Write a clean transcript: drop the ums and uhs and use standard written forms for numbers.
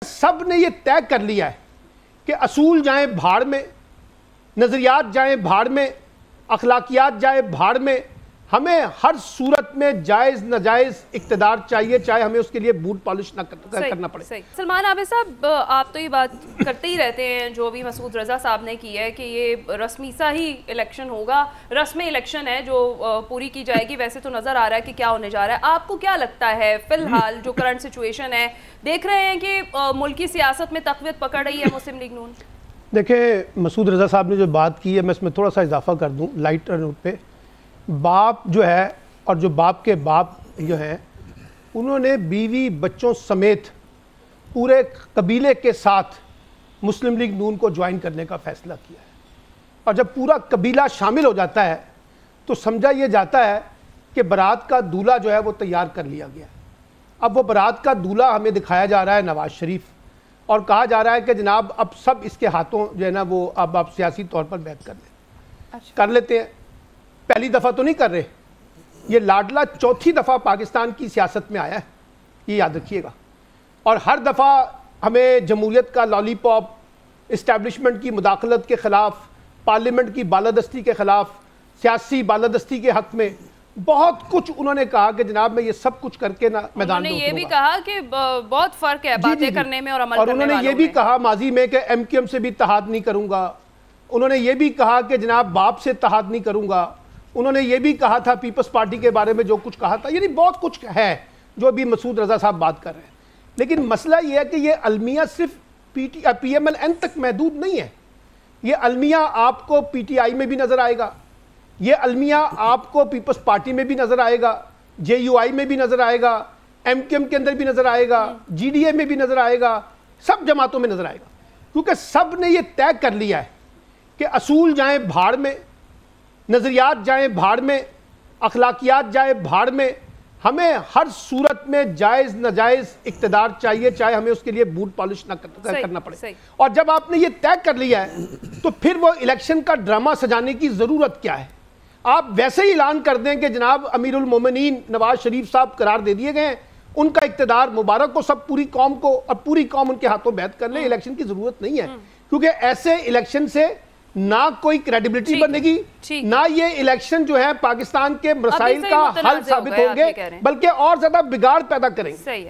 سب نے یہ طے کر لیا ہے کہ اصول جائیں بھاڑ میں، نظریات جائیں بھاڑ میں، اخلاقیات جائیں بھاڑ میں، ہمیں ہر صورت میں جائز ناجائز اقتدار چاہیے، چاہے ہمیں اس کے لیے بوٹ پالش نہ کرنا پڑے۔ سلمان عابد صاحب، آپ تو یہ بات کرتے ہی رہتے ہیں جو بھی مسعود رضا صاحب نے کی ہے کہ یہ رسمی سا ہی الیکشن ہوگا، رسمی الیکشن ہے جو پوری کی جائے گی۔ ویسے تو نظر آ رہا ہے کہ کیا ہونے جا رہا ہے، آپ کو کیا لگتا ہے فی الحال جو کرنٹ سچویشن ہے؟ دیکھ رہے ہیں کہ ملکی سیاست میں تقویت پکڑ رہی ہے مسلم لیگ نون۔ دیکھیں، مسعود رضا صاحب نے جو بات کی ہے، میں اس میں تھوڑا سا اضافہ کر دوں لائٹ نوٹ پہ۔ باپ جو ہے اور جو باپ کے باپ جو ہیں، انہوں نے بیوی بچوں سمیت پورے قبیلے کے ساتھ مسلم لیگ نون کو جوائن کرنے کا فیصلہ کیا ہے، اور جب پورا قبیلہ شامل ہو جاتا ہے تو سمجھا یہ جاتا ہے کہ برات کا دولہا جو ہے وہ تیار کر لیا گیا ہے۔ اب وہ برات کا دولہا ہمیں دکھایا جا رہا ہے نواز شریف، اور کہا جا رہا ہے کہ جناب اب سب اس کے ہاتھوں جو ہے نا وہ اب آپ سیاسی طور پر بیعت کر لیں۔ کر لیتے ہیں، پہلی دفعہ تو نہیں کر رہے، یہ لاڈلا چوتھی دفعہ پاکستان کی سیاست میں آیا ہے، یہ یاد رکھیے گا، اور ہر دفعہ ہمیں جمہوریت کا لالی پاپ، اسٹیبلشمنٹ کی مداخلت کے خلاف، پارلیمنٹ کی بالادستی کے خلاف، سیاسی بالادستی کے حق میں بہت کچھ انہوں نے کہا کہ جناب میں یہ سب کچھ کر کے میدان میں اتروں گا۔ انہوں نے یہ بھی کہا کہ بہت فرق ہے باتیں کرنے میں اور عمل کرنے والوں میں۔ اور انہوں نے یہ بھی کہا ماضی میں کہ ایم کیو ایم سے بھی اتحاد نہیں کروں گا، انہوں نے یہ بھی کہا کہ جناب باپ سے اتحاد نہیں کروں گا، انہوں نے یہ بھی کہا تھا پیپلز پارٹی کے بارے میں جو کچھ کہا تھا، یعنی بہت کچھ ہے جو ابھی مسعود رضا صاحب بات کر رہے ہیں۔ لیکن مسئلہ یہ ہے کہ یہ المیہ صرف پی ایم ایل این تک محدود نہیں ہے، یہ المیہ آپ کو پی ٹی آئی میں بھی نظر آئے گا، یہ المیہ آپ کو پیپلز پارٹی میں بھی نظر آئے گا، جے یو آئی میں بھی نظر آئے گا، ایم کیو ایم کے اندر بھی نظر آئے گا، جی ڈی اے میں بھی نظر آئے گا، سب جماعتوں میں نظر آئے گا، کیونکہ سب نے یہ طے کر لیا ہے کہ اصول جائیں بھاڑ میں، نظریات جائیں بھاڑ میں، اخلاقیات جائیں بھاڑ میں، ہمیں ہر صورت میں جائز ناجائز اقتدار چاہیے، چاہے ہمیں اس کے لیے بوٹ پالش نہ کرنا پڑے۔ اور جب آپ نے یہ طے کر لیا ہے تو پھر وہ الیکشن کا ڈرامہ سجانے کی ضرورت کیا ہے؟ آپ ویسے ہی اعلان کر دیں کہ جناب امیر المومنین نواز شریف صاحب قرار دے دیے گئے ہیں، ان کا اقتدار مبارک ہو سب پوری قوم کو، اور پوری قوم ان کے ہاتھوں بیعت کر لے۔ الیکشن کی ضرورت نہیں ہے، کیونکہ ایسے الیکشن سے نہ کوئی کریڈیبلٹی بنے گی، نہ یہ الیکشن جو ہے پاکستان کے مسائل کا حل ثابت ہوں گے، بلکہ اور زیادہ بگاڑ پیدا کریں گے۔